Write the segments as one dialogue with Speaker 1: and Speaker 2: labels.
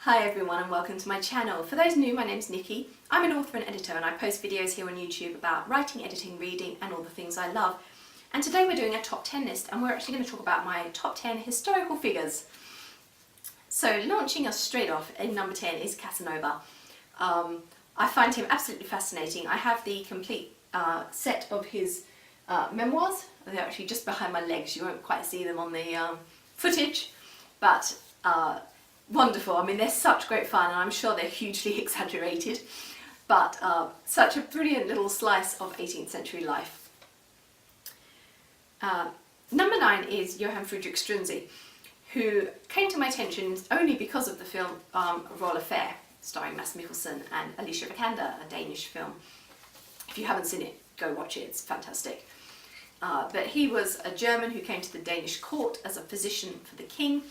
Speaker 1: Hi everyone and welcome to my channel. For those new, my name's Nikki. I'm an author and editor and I post videos here on YouTube about writing, editing, reading and all the things I love. And today we're doing a top 10 list and we're actually going to talk about my top 10 historical figures. So launching us straight off in number 10 is Casanova. I find him absolutely fascinating. I have the complete set of his memoirs. They're actually just behind my legs. You won't quite see them on the footage, but wonderful. I mean, they're such great fun and I'm sure they're hugely exaggerated, but such a brilliant little slice of 18th century life. Number 9 is Johann Friedrich Struensee, who came to my attention only because of the film Royal Affair, starring Mads Mikkelsen and Alicia Vikander, a Danish film. If you haven't seen it, go watch it, it's fantastic. But he was a German who came to the Danish court as a physician for the king,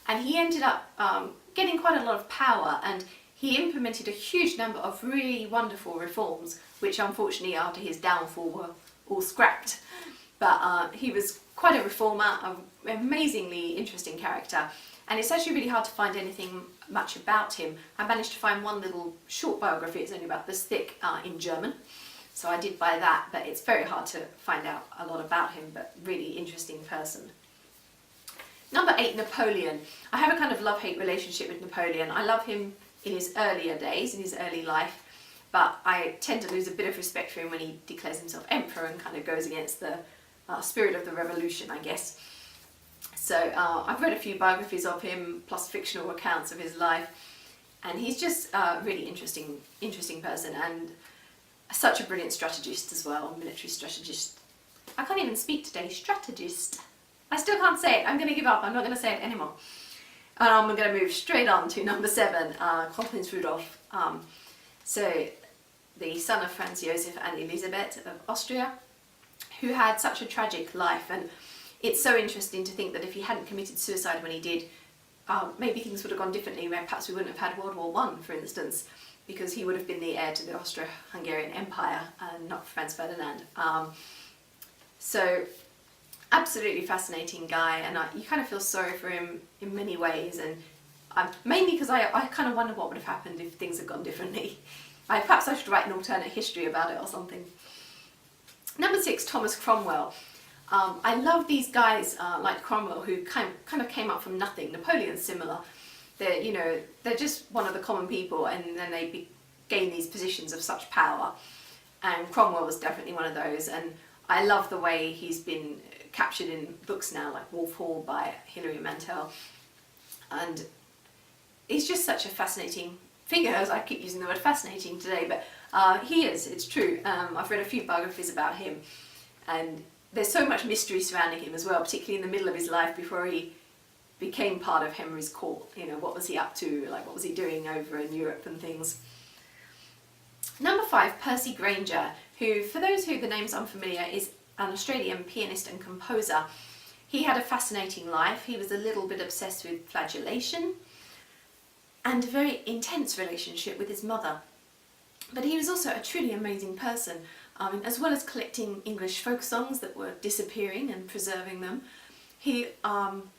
Speaker 1: and he ended up getting quite a lot of power, and he implemented a huge number of really wonderful reforms, which unfortunately after his downfall were all scrapped. But he was quite a reformer, an amazingly interesting character, and it's actually really hard to find anything much about him. I managed to find one little short biography, it's only about this thick, in German. So I did buy that, but it's very hard to find out a lot about him, but really interesting person. Number 8, Napoleon. I have a kind of love-hate relationship with Napoleon. I love him in his earlier days, in his early life, but I tend to lose a bit of respect for him when he declares himself emperor and kind of goes against the spirit of the revolution, I guess. So I've read a few biographies of him, plus fictional accounts of his life, and he's just a really interesting person and such a brilliant strategist as well, military strategist. I can't even speak today, strategist. I still can't say it, I'm going to give up, I'm not going to say it anymore. I'm going to move straight on to number 7, Prince Rudolf. So the son of Franz Josef and Elisabeth of Austria, who had such a tragic life, and it's so interesting to think that if he hadn't committed suicide when he did, maybe things would have gone differently. Perhaps we wouldn't have had World War I, for instance, because he would have been the heir to the Austro-Hungarian Empire and not Franz Ferdinand. So absolutely fascinating guy, and you kind of feel sorry for him in many ways, and mainly because I kind of wonder what would have happened if things had gone differently. Perhaps I should write an alternate history about it or something. Number 6, Thomas Cromwell. I love these guys like Cromwell who kind of came up from nothing. Napoleon's similar. They're just one of the common people, and then they gain these positions of such power. And Cromwell was definitely one of those, and I love the way he's been captured in books now, like Wolf Hall by Hilary Mantel. And he's just such a fascinating figure, as I keep using the word fascinating today, but he is, it's true. I've read a few biographies about him, and there's so much mystery surrounding him as well, particularly in the middle of his life before he became part of Henry's court. What was he up to, like what was he doing over in Europe and things. Number 5, Percy Grainger, who, for those who the name's unfamiliar, is an Australian pianist and composer. He had a fascinating life. He was a little bit obsessed with flagellation and a very intense relationship with his mother. But he was also a truly amazing person. As well as collecting English folk songs that were disappearing and preserving them, he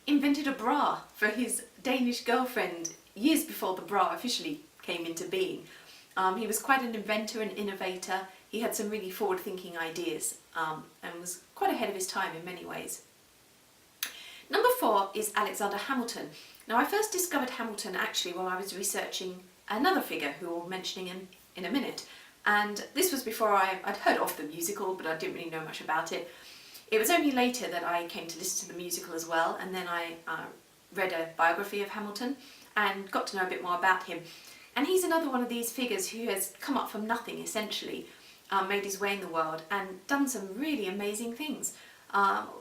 Speaker 1: invented a bra for his Danish girlfriend years before the bra officially came into being. He was quite an inventor and innovator. He had some really forward-thinking ideas and was quite ahead of his time in many ways. Number 4 is Alexander Hamilton. Now, I first discovered Hamilton actually while I was researching another figure who I'll mentioning in a minute. And this was before I'd heard of the musical, but I didn't really know much about it. It was only later that I came to listen to the musical as well, and then I read a biography of Hamilton and got to know a bit more about him. And he's another one of these figures who has come up from nothing, essentially, made his way in the world and done some really amazing things.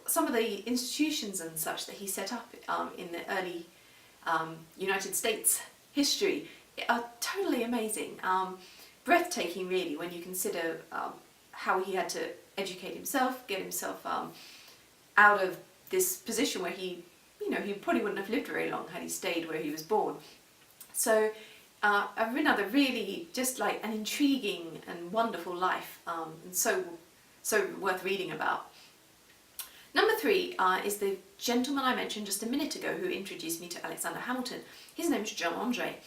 Speaker 1: Some of the institutions and such that he set up in the early United States history are totally amazing. Breathtaking really when you consider how he had to educate himself, get himself out of this position where he probably wouldn't have lived very long had he stayed where he was born. So another really just like an intriguing and wonderful life, and so worth reading about. Number 3 is the gentleman I mentioned just a minute ago who introduced me to Alexander Hamilton. His name's John Andre,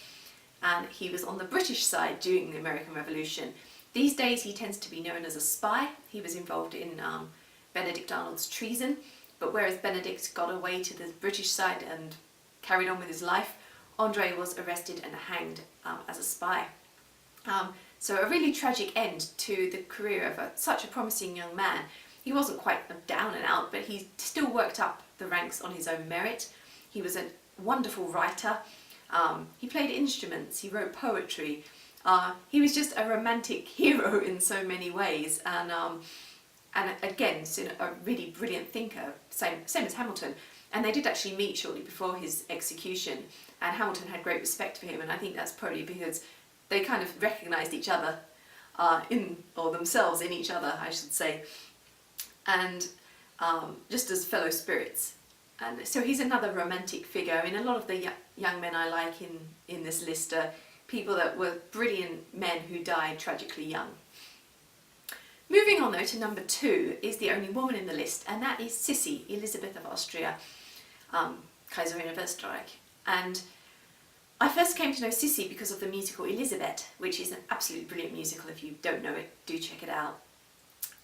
Speaker 1: and he was on the British side during the American Revolution. These days he tends to be known as a spy. He was involved in Benedict Arnold's treason, but whereas Benedict got away to the British side and carried on with his life, Andre was arrested and hanged as a spy. So a really tragic end to the career of such a promising young man. He wasn't quite down and out, but he still worked up the ranks on his own merit. He was a wonderful writer. He played instruments, he wrote poetry. He was just a romantic hero in so many ways, and again, a really brilliant thinker, same as Hamilton. And they did actually meet shortly before his execution, and Hamilton had great respect for him, and I think that's probably because they kind of recognised each other or themselves in each other, I should say, and just as fellow spirits. And so he's another romantic figure. I mean, a lot of the young men I like in this list are people that were brilliant men who died tragically young. Moving on though to number 2 is the only woman in the list, and that is Sissi, Elizabeth of Austria, Kaiserin of Österreich. And I first came to know Sissi because of the musical Elisabeth, which is an absolutely brilliant musical. If you don't know it, do check it out.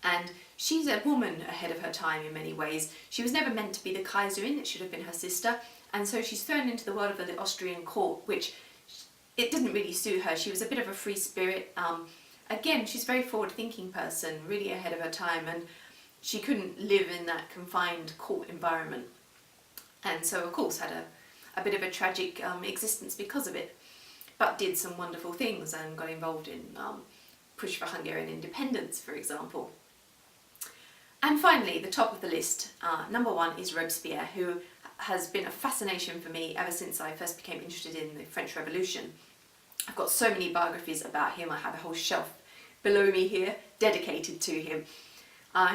Speaker 1: And she's a woman ahead of her time in many ways. She was never meant to be the Kaiserin, it should have been her sister, and so she's thrown into the world of the Austrian court, which it didn't really suit her. She was a bit of a free spirit. Again, she's a very forward-thinking person, really ahead of her time, and she couldn't live in that confined court environment. And so, of course, had a bit of a tragic existence because of it, but did some wonderful things and got involved in push for Hungarian independence, for example. And finally, the top of the list, number 1 is Robespierre, who has been a fascination for me ever since I first became interested in the French Revolution. I've got so many biographies about him. I have a whole shelf below me here dedicated to him.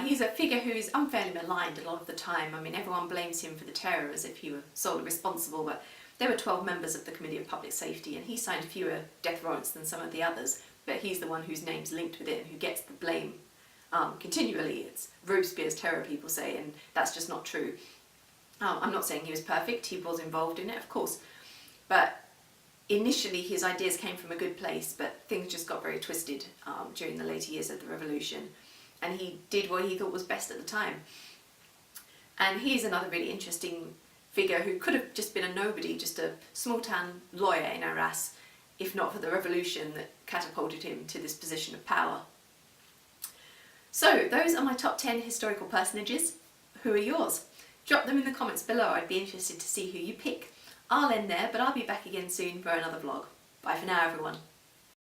Speaker 1: He's a figure who's unfairly maligned a lot of the time. I mean, everyone blames him for the terror as if he were solely responsible, but there were 12 members of the Committee of Public Safety, and he signed fewer death warrants than some of the others, but he's the one whose name's linked with it and who gets the blame continually. It's Robespierre's terror, people say, and that's just not true. I'm not saying he was perfect. He was involved in it, of course, but initially his ideas came from a good place, but things just got very twisted during the later years of the revolution, and he did what he thought was best at the time. And he's another really interesting figure who could have just been a nobody, just a small town lawyer in Arras, if not for the revolution that catapulted him to this position of power. So those are my top 10 historical personages. Who are yours? Drop them in the comments below. I'd be interested to see who you pick. I'll end there, but I'll be back again soon for another vlog. Bye for now, everyone.